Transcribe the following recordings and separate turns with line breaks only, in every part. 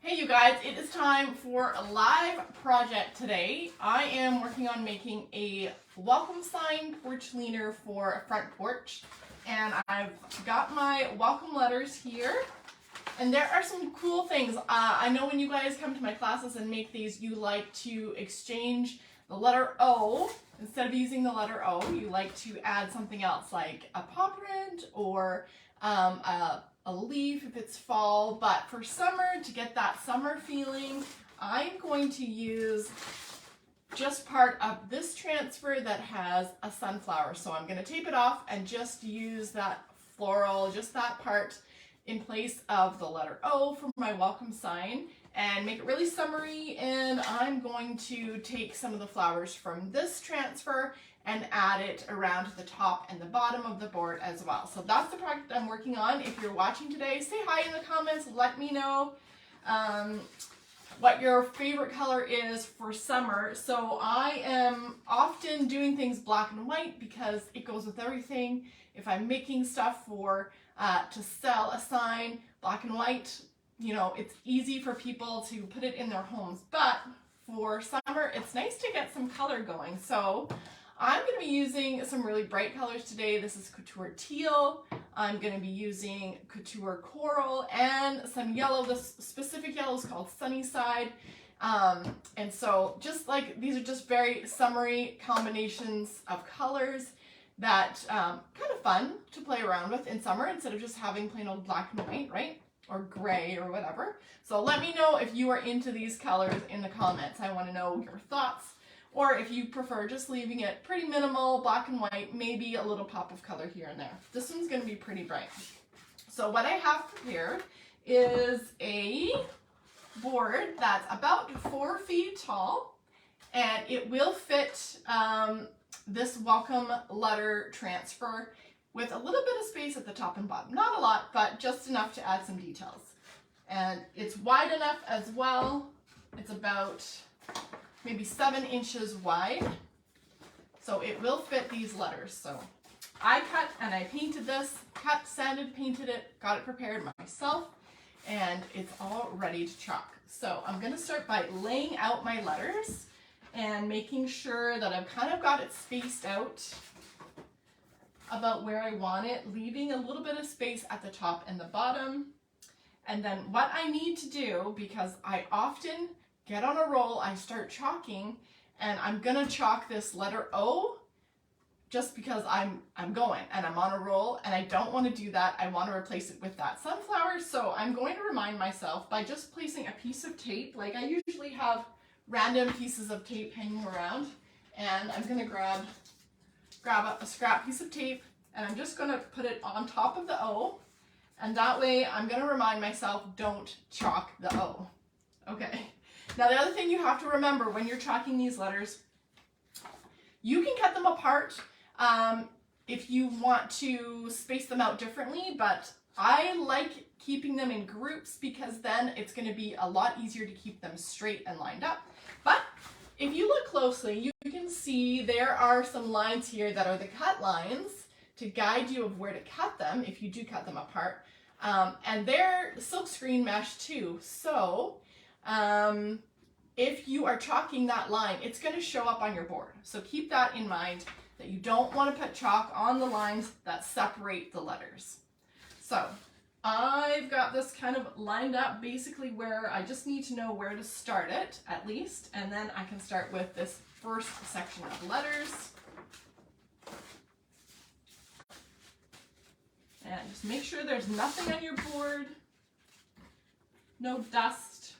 Hey you guys, it is time for a live project today. I am working on making a welcome sign porch leaner for a front porch. And I've got my welcome letters here. And there are some cool things. I know when you guys come to my classes and make these, you like to exchange the letter O. Instead of using the letter O, you like to add something else like a paw print or a leaf if it's fall. But for summer, to get that summer feeling, I'm going to use just part of this transfer that has a sunflower. So I'm going to tape it off and just use that floral, just that part in place of the letter O for my welcome sign and make it really summery. And I'm going to take some of the flowers from this transfer and add it around to the top and the bottom of the board as well. So that's the project I'm working on. If you're watching today, say hi in the comments, let me know what your favorite color is for summer. So I am often doing things black and white because it goes with everything. If I'm making stuff for to sell a sign, black and white, you know, it's easy for people to put it in their homes. But for summer, it's nice to get some color going. So I'm going to be using some really bright colors today. This is Couture Teal. I'm going to be using Couture Coral and some yellow. This specific yellow is called Sunnyside. And so just like these are just very summery combinations of colors that kind of fun to play around with in summer instead of just having plain old black and white, right? Or gray or whatever. So let me know if you are into these colors in the comments. I want to know your thoughts. Or if you prefer just leaving it pretty minimal, black and white, maybe a little pop of color here and there. This one's going to be pretty bright. So what I have prepared is a board that's about 4 feet tall, and it will fit this welcome letter transfer with a little bit of space at the top and bottom. Not a lot, but just enough to add some details. And it's wide enough as well. It's about maybe 7 inches wide, so it will fit these letters. So I cut and I painted this, cut, sanded, painted it, got it prepared myself, and it's all ready to chalk. So I'm going to start by laying out my letters and making sure that I've kind of got it spaced out about where I want it, leaving a little bit of space at the top and the bottom. And then what I need to do, because I often get on a roll, I start chalking, and I'm gonna chalk this letter O just because I'm going and I'm on a roll, and I don't want to do that. I want to replace it with that sunflower. So I'm going to remind myself by just placing a piece of tape. Like I usually have random pieces of tape hanging around, and I'm gonna grab a scrap piece of tape, and I'm just gonna put it on top of the O, and that way I'm gonna remind myself, don't chalk the O. Okay. Now the other thing you have to remember when you're chalking these letters, you can cut them apart if you want to space them out differently, but I like keeping them in groups because then it's going to be a lot easier to keep them straight and lined up. But if you look closely, you can see there are some lines here that are the cut lines to guide you of where to cut them if you do cut them apart. And they're silkscreen mesh too. So if you are chalking that line, it's going to show up on your board. So keep that in mind, that you don't want to put chalk on the lines that separate the letters. So I've got this kind of lined up basically where I just need to know where to start it at least, and then I can start with this first section of letters. And just make sure there's nothing on your board, no dust.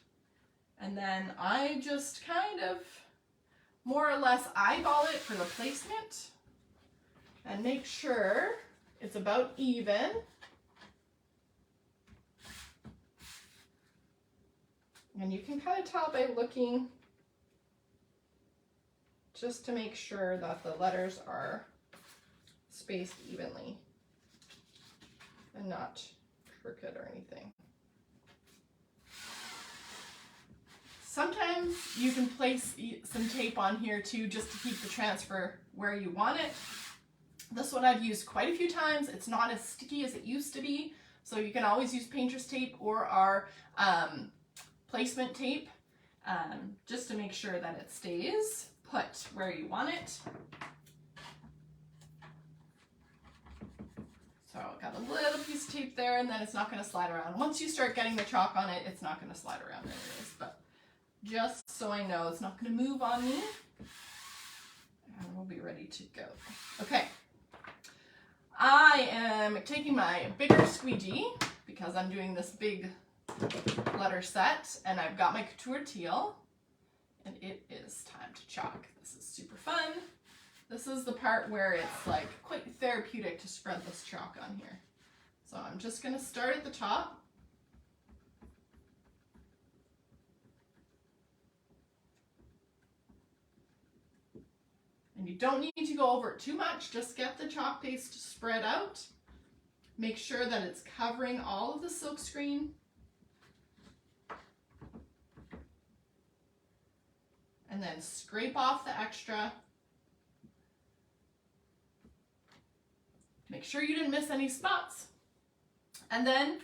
And then I just kind of more or less eyeball it for the placement and make sure it's about even. And you can kind of tell by looking just to make sure that the letters are spaced evenly and not crooked or anything. Sometimes you can place some tape on here too, just to keep the transfer where you want it. This one I've used quite a few times. It's not as sticky as it used to be, so you can always use painter's tape or our placement tape just to make sure that it stays put where you want it. So I've got a little piece of tape there, and then it's not going to slide around. Once you start getting the chalk on it, it's not going to slide around anyways, but just so I know it's not going to move on me. And we'll be ready to go. Okay. I am taking my bigger squeegee because I'm doing this big letter set, and I've got my Couture Teal, and it is time to chalk. This is super fun. This is the part where it's like quite therapeutic to spread this chalk on here. So I'm just going to start at the top. And you don't need to go over it too much, just get the chalk paste spread out. Make sure that it's covering all of the silk screen. And then scrape off the extra. Make sure you didn't miss any spots. And then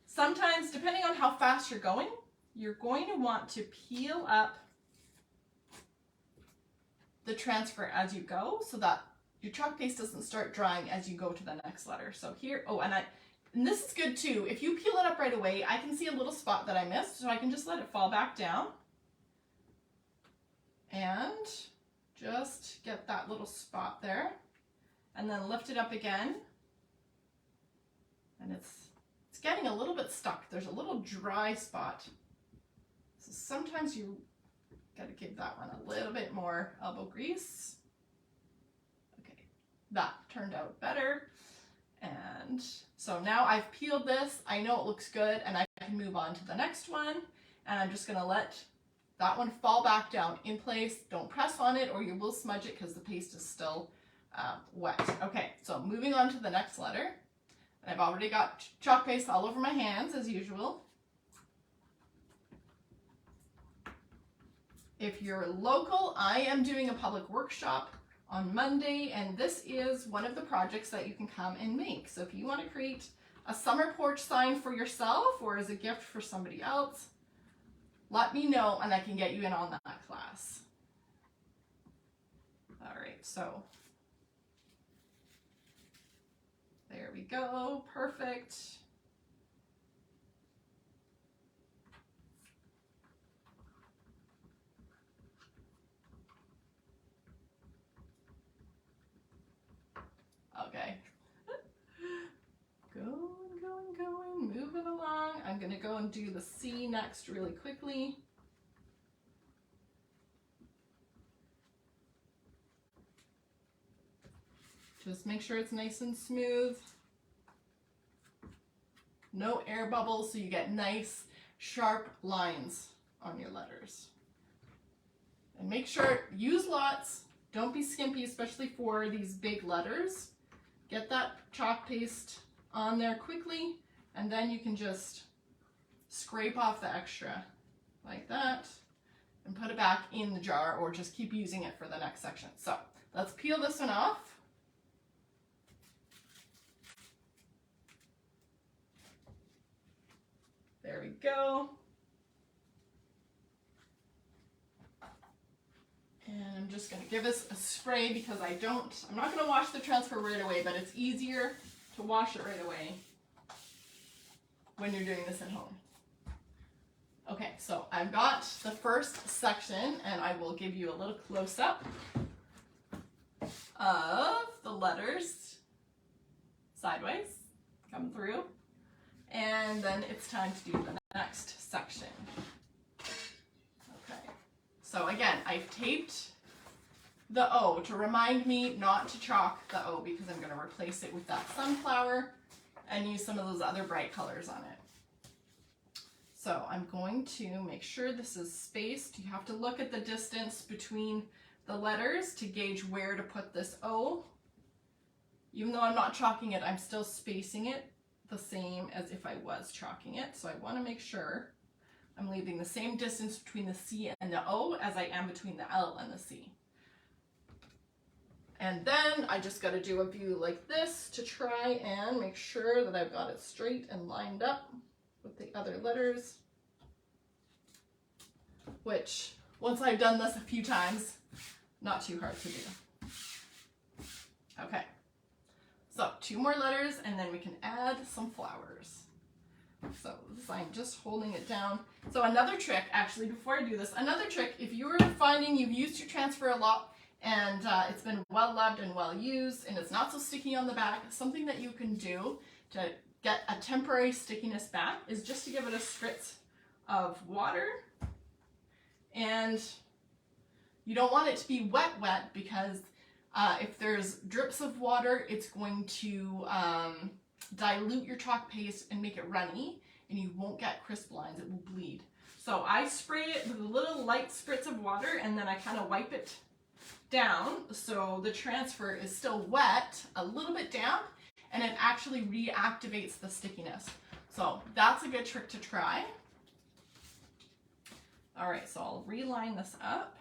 sometimes, depending on how fast you're going to want to peel up the transfer as you go so that your chalk paste doesn't start drying as you go to the next letter. So here, oh, and this is good too. If you peel it up right away, I can see a little spot that I missed, so I can just let it fall back down and just get that little spot there. And then lift it up again, and it's getting a little bit stuck. There's a little dry spot. So sometimes you got to give that one a little bit more elbow grease. Okay, that turned out better. And so now I've peeled this. I know it looks good, and I can move on to the next one. And I'm just gonna let that one fall back down in place. Don't press on it or you will smudge it because the paste is still wet. Okay, so moving on to the next letter. I've already got chalk paste all over my hands as usual. If you're local, I am doing a public workshop on Monday, and this is one of the projects that you can come and make. So if you want to create a summer porch sign for yourself or as a gift for somebody else, let me know and I can get you in on that class. All right, so there we go, perfect. Okay. Going, moving along. I'm gonna go and do the C next really quickly. Just make sure it's nice and smooth. No air bubbles, so you get nice, sharp lines on your letters. And make sure, use lots. Don't be skimpy, especially for these big letters. Get that chalk paste on there quickly, and then you can just scrape off the extra like that and put it back in the jar, or just keep using it for the next section. So let's peel this one off. There we go. And I'm just going to give this a spray because I'm not going to wash the transfer right away, but it's easier to wash it right away when you're doing this at home. Okay, so I've got the first section, and I will give you a little close-up of the letters sideways, come through, and then it's time to do the next section. Okay, so again, I've taped the O to remind me not to chalk the O because I'm going to replace it with that sunflower and use some of those other bright colors on it. So I'm going to make sure this is spaced. You have to look at the distance between the letters to gauge where to put this O. Even though I'm not chalking it, I'm still spacing it the same as if I was chalking it. So I want to make sure I'm leaving the same distance between the C and the O as I am between the L and the C. And then I just got to do a view like this to try and make sure that I've got it straight and lined up with the other letters. which once I've done this a few times, not too hard to do. Okay, so 2 more letters and then we can add some flowers. So I'm just holding it down. So another trick, actually, before I do this, another trick, if you are finding you've used your transfer a lot and it's been well loved and well used and it's not so sticky on the back, something that you can do to get a temporary stickiness back is just to give it a spritz of water. And you don't want it to be wet because if there's drips of water, it's going to dilute your chalk paste and make it runny, and you won't get crisp lines, it will bleed. So I spray it with a little light spritz of water and then I kind of wipe it down so the transfer is still wet, a little bit damp, and it actually reactivates the stickiness. So that's a good trick to try. All right, so I'll reline this up.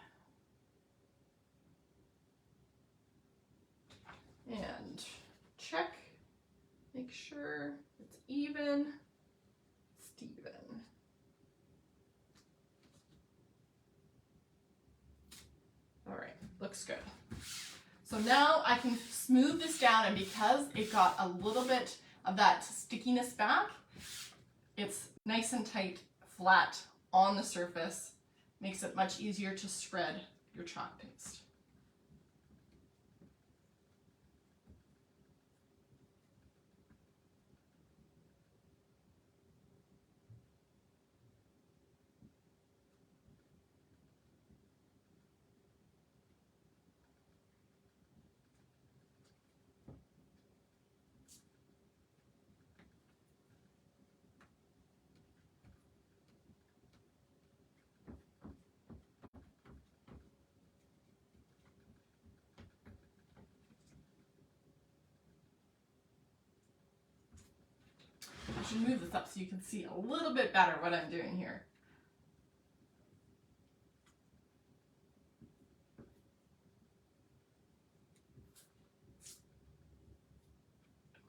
And check, make sure it's even, Steven. All right, looks good. So now I can smooth this down, and because it got a little bit of that stickiness back, it's nice and tight, flat on the surface, makes it much easier to spread your chalk paste. I should move this up so you can see a little bit better what I'm doing here.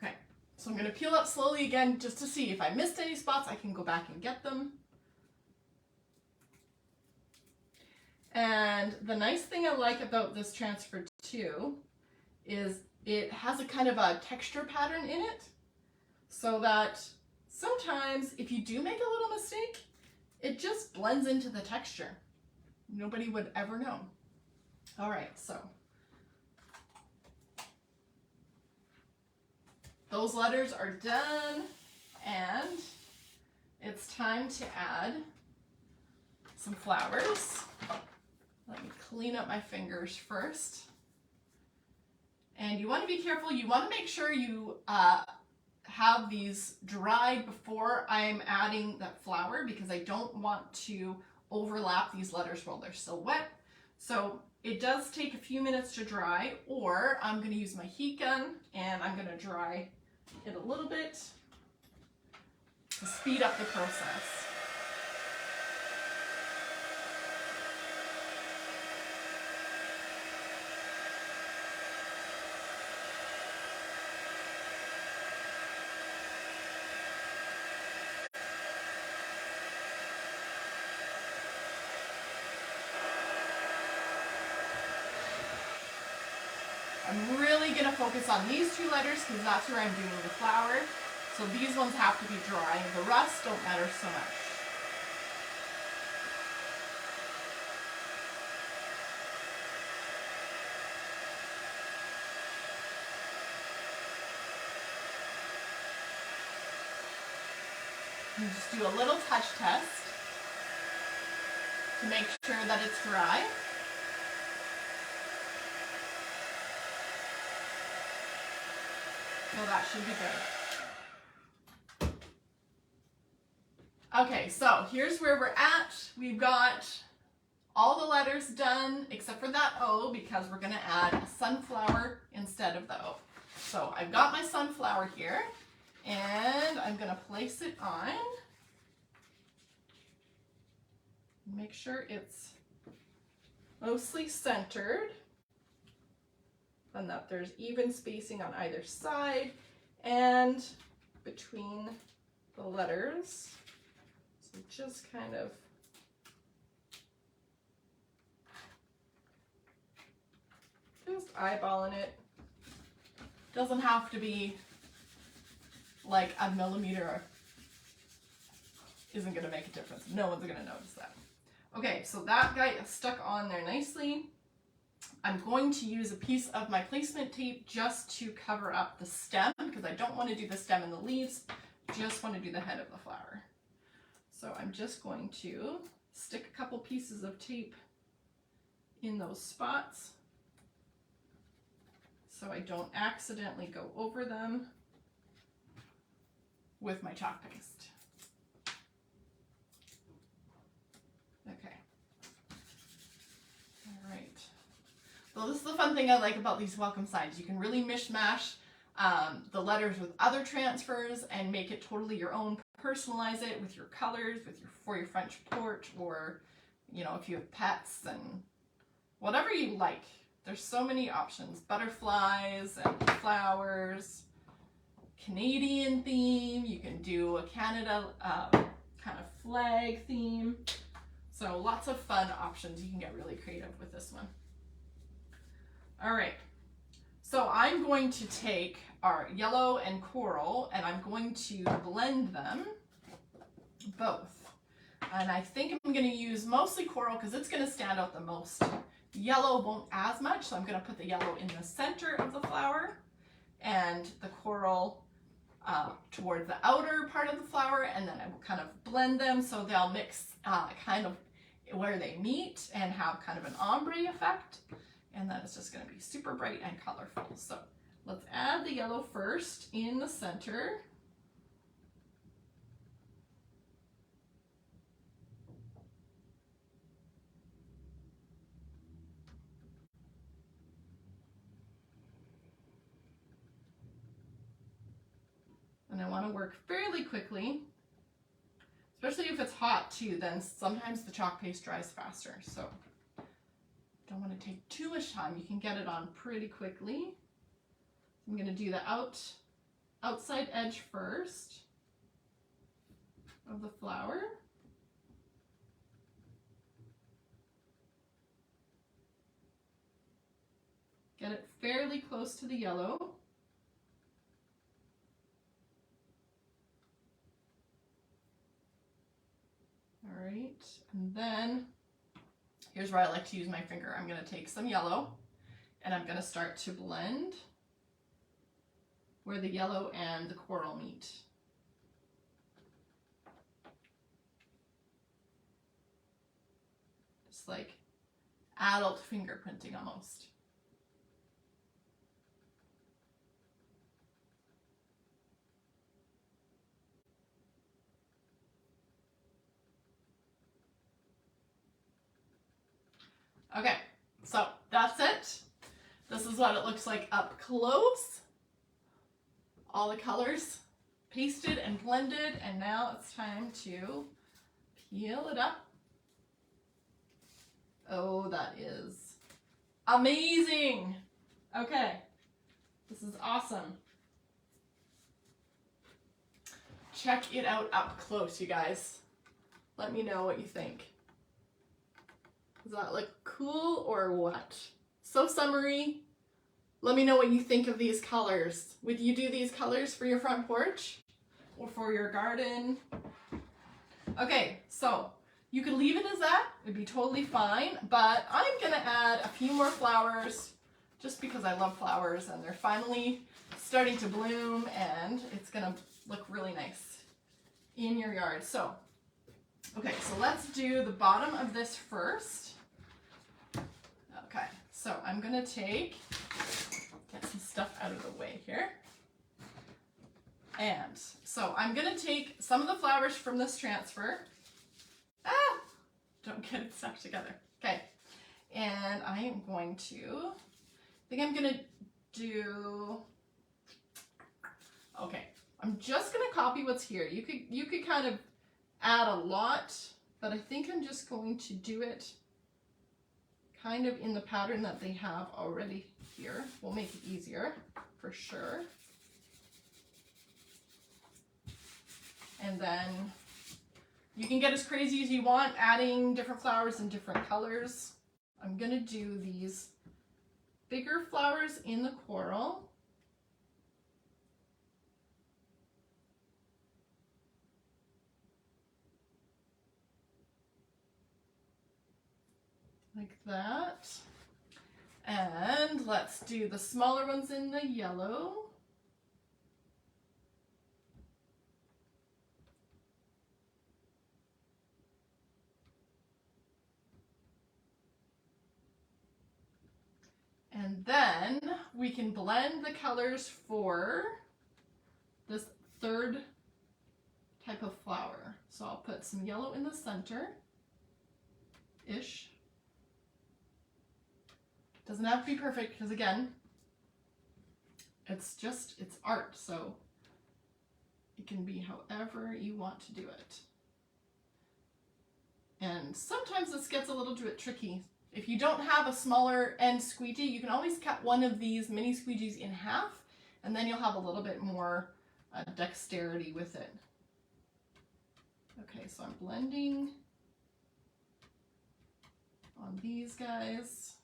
Okay, so I'm going to peel up slowly again just to see if I missed any spots, I can go back and get them. And the nice thing I like about this transfer too is it has a kind of a texture pattern in it, so that sometimes if you do make a little mistake, it just blends into the texture. Nobody would ever know. All right, so those letters are done, and it's time to add some flowers. Let me clean up my fingers first. And you want to be careful, you want to make sure you have these dried before I'm adding that flower, because I don't want to overlap these letters while they're still wet. So it does take a few minutes to dry, or I'm going to use my heat gun and I'm going to dry it a little bit to speed up the process. I'm really going to focus on these 2 letters because that's where I'm doing the flower. So these ones have to be dry. The rest don't matter so much. And just do a little touch test to make sure that it's dry. So that should be good. Okay, so here's where we're at. We've got all the letters done except for that O, because we're going to add a sunflower instead of the O. So I've got my sunflower here, and I'm going to place it on. Make sure it's mostly centered, and that there's even spacing on either side and between the letters. So just kind of just eyeballing it. Doesn't have to be like a millimeter. Isn't going to make a difference. No one's going to notice that. Okay, so that guy is stuck on there nicely. I'm going to use a piece of my placement tape just to cover up the stem because I don't want to do the stem and the leaves, just want to do the head of the flower. So I'm just going to stick a couple pieces of tape in those spots so I don't accidentally go over them with my chalk paste. Okay. All right. So this is the fun thing I like about these welcome signs. You can really mishmash the letters with other transfers and make it totally your own. Personalize it with your colors, for your French porch, or if you have pets and whatever you like. There's so many options. Butterflies and flowers, Canadian theme. You can do a Canada kind of flag theme. So lots of fun options. You can get really creative with this one. All right. So I'm going to take our yellow and coral and I'm going to blend them both. And I think I'm going to use mostly coral because it's going to stand out the most. Yellow won't as much, so I'm going to put the yellow in the center of the flower and the coral toward the outer part of the flower, and then I will kind of blend them so they'll mix kind of where they meet and have kind of an ombre effect. And then it's just going to be super bright and colorful. So let's add the yellow first in the center. And I want to work fairly quickly, especially if it's hot too, then sometimes the chalk paste dries faster. So don't want to take too much time. You can get it on pretty quickly. I'm going to do the outside edge first of the flower. Get it fairly close to the yellow. All right, and then here's where I like to use my finger. I'm going to take some yellow and I'm going to start to blend where the yellow and the coral meet. Just like adult fingerprinting almost. Okay, so that's it. This is what it looks like up close. All the colors pasted and blended, and now it's time to peel it up. Oh, that is amazing. Okay, this is awesome. Check it out up close, you guys. Let me know what you think. Does that look cool or what? So summery. Let me know what you think of these colors. Would you do these colors for your front porch or for your garden? Okay, so you could leave it as that. It'd be totally fine, but I'm gonna add a few more flowers just because I love flowers and they're finally starting to bloom and it's gonna look really nice in your yard. So, okay, so let's do the bottom of this first. Okay, so I'm gonna get some stuff out of the way here. And so I'm gonna take some of the flowers from this transfer. Don't get it stuck together. Okay, and I am going to, I'm just gonna copy what's here. You could kind of add a lot, but I think I'm just going to do it kind of in the pattern that they have already here. Will make it easier for sure. And then you can get as crazy as you want, adding different flowers in different colors. I'm gonna do these bigger flowers in the coral. Like that. And let's do the smaller ones in the yellow. And then we can blend the colors for this third type of flower. So I'll put some yellow in the center-ish. Doesn't have to be perfect because, again, it's art, so it can be however you want to do it. And sometimes this gets a little bit tricky. If you don't have a smaller end squeegee, you can always cut one of these mini squeegees in half, and then you'll have a little bit more dexterity with it. Okay, so I'm blending on these guys.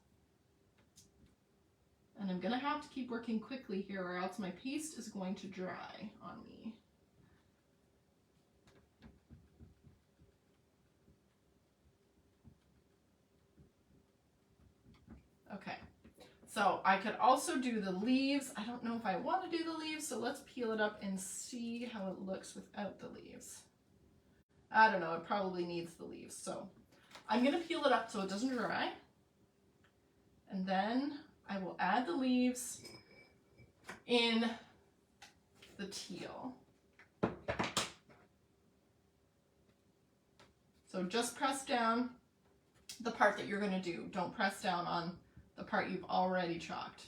And I'm gonna have to keep working quickly here or else my paste is going to dry on me. Okay, so I could also do the leaves. I don't know if I want to do the leaves, so let's peel it up and see how it looks without the leaves. I don't know, it probably needs the leaves. So I'm gonna peel it up so it doesn't dry. And then I will add the leaves in the teal. So just press down the part that you're going to do. Don't press down on the part you've already chalked.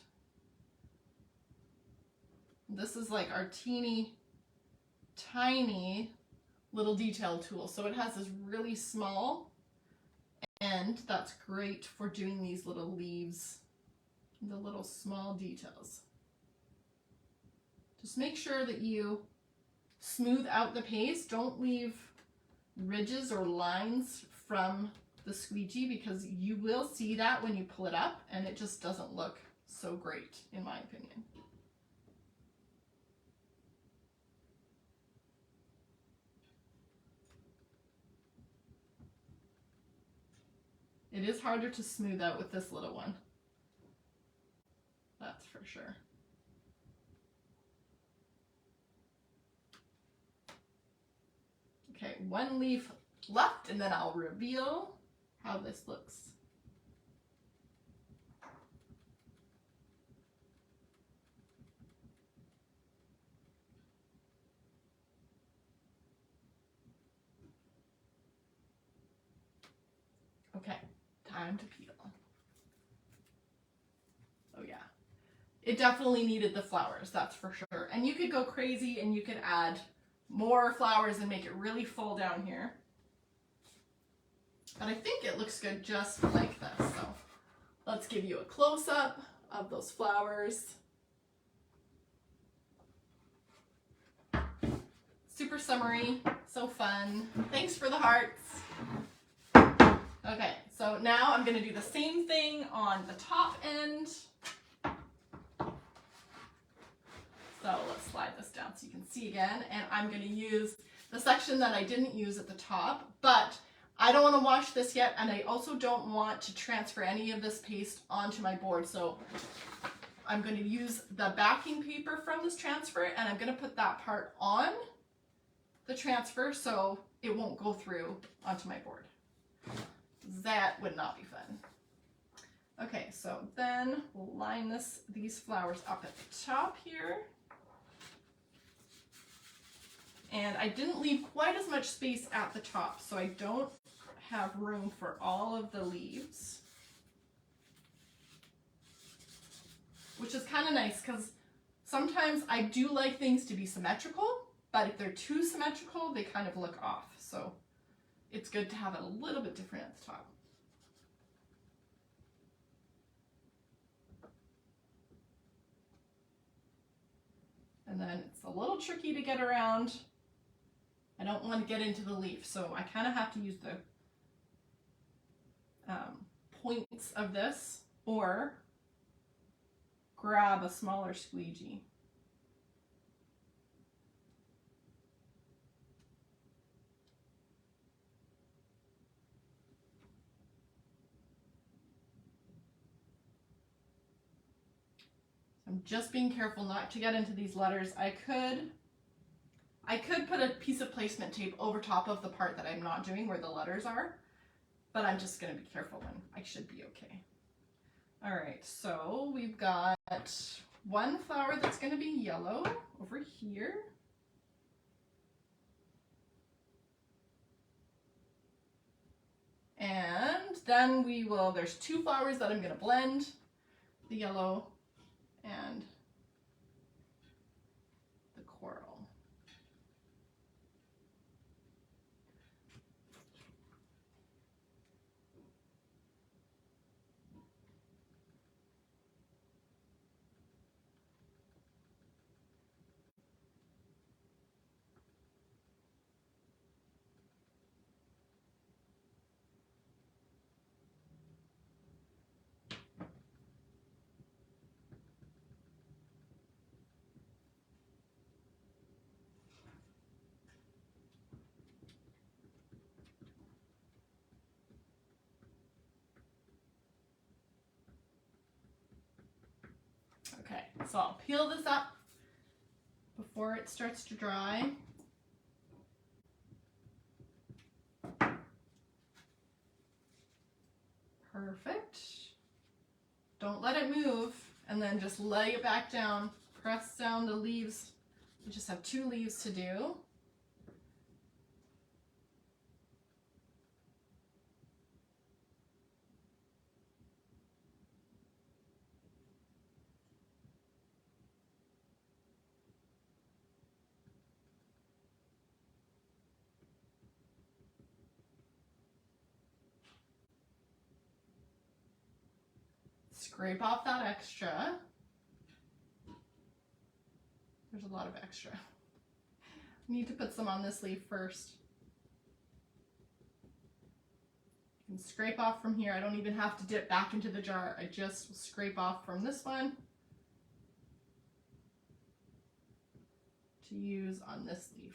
This is like our teeny tiny little detail tool. So it has this really small end that's great for doing these little leaves, the little small details. Just make sure that you smooth out the paste. Don't leave ridges or lines from the squeegee because you will see that when you pull it up and it just doesn't look so great in my opinion. It is harder to smooth out with this little one. That's for sure. Okay, one leaf left and then I'll reveal how this looks. Okay, time to peel. Oh yeah, it definitely needed the flowers, that's for sure. And you could go crazy and you could add more flowers and make it really full down here. But I think it looks good just like this. So let's give you a close-up of those flowers. Super summery, so fun. Thanks for the hearts. Okay, so now I'm going to do the same thing on the top end. So let's slide this down so you can see again. And I'm going to use the section that I didn't use at the top, but I don't want to wash this yet, and I also don't want to transfer any of this paste onto my board. So I'm going to use the backing paper from this transfer, and I'm going to put that part on the transfer so it won't go through onto my board. That would not be fun. Okay, so then we'll line these flowers up at the top here. And I didn't leave quite as much space at the top, so I don't have room for all of the leaves. Which is kind of nice because sometimes I do like things to be symmetrical, but if they're too symmetrical, they kind of look off. So it's good to have it a little bit different at the top. And then it's a little tricky to get around. I don't want to get into the leaf, so I kind of have to use the points of this, or grab a smaller squeegee. I'm just being careful not to get into these letters. I could put a piece of placement tape over top of the part that I'm not doing where the letters are, but I'm just going to be careful and I should be okay. All right, so we've got one flower that's going to be yellow over here. And then there's two flowers that I'm going to blend, the yellow and the coral. Okay, so I'll peel this up before it starts to dry. Perfect. Don't let it move, and then just lay it back down. Press down the leaves. We just have 2 leaves to do. Scrape off that extra. There's a lot of extra. Need to put some on this leaf first. You can scrape off from here. I don't even have to dip back into the jar. I just scrape off from this one to use on this leaf.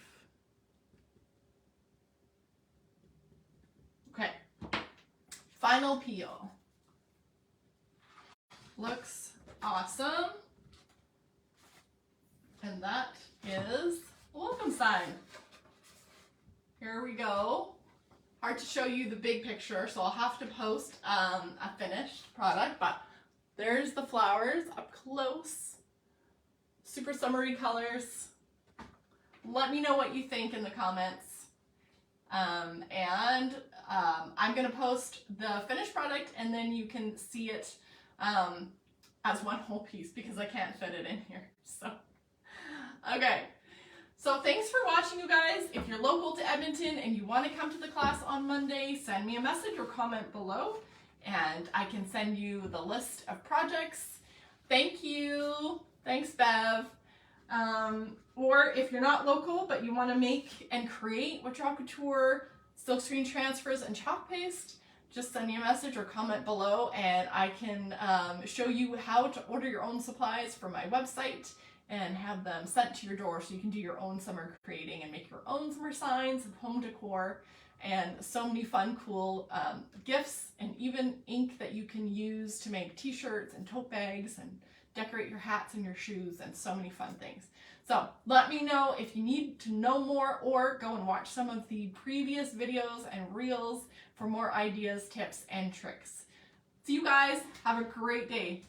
Okay, final peel. Looks awesome. And that is a welcome sign. Here we go. Hard to show you the big picture, so I'll have to post a finished product, but there's the flowers up close. Super summery colors. Let me know what you think in the comments. I'm gonna post the finished product and then you can see it as one whole piece because I can't fit it in here. So, okay. So thanks for watching, you guys. If you're local to Edmonton and you want to come to the class on Monday, send me a message or comment below and I can send you the list of projects. Thank you. Thanks, Bev. Or if you're not local but you want to make and create Couture silkscreen transfers and chalk paste, just send me a message or comment below and I can show you how to order your own supplies from my website and have them sent to your door so you can do your own summer creating and make your own summer signs and home decor and so many fun, cool gifts and even ink that you can use to make t-shirts and tote bags and decorate your hats and your shoes and so many fun things. So let me know if you need to know more or go and watch some of the previous videos and reels for more ideas, tips, and tricks. See you guys. Have a great day.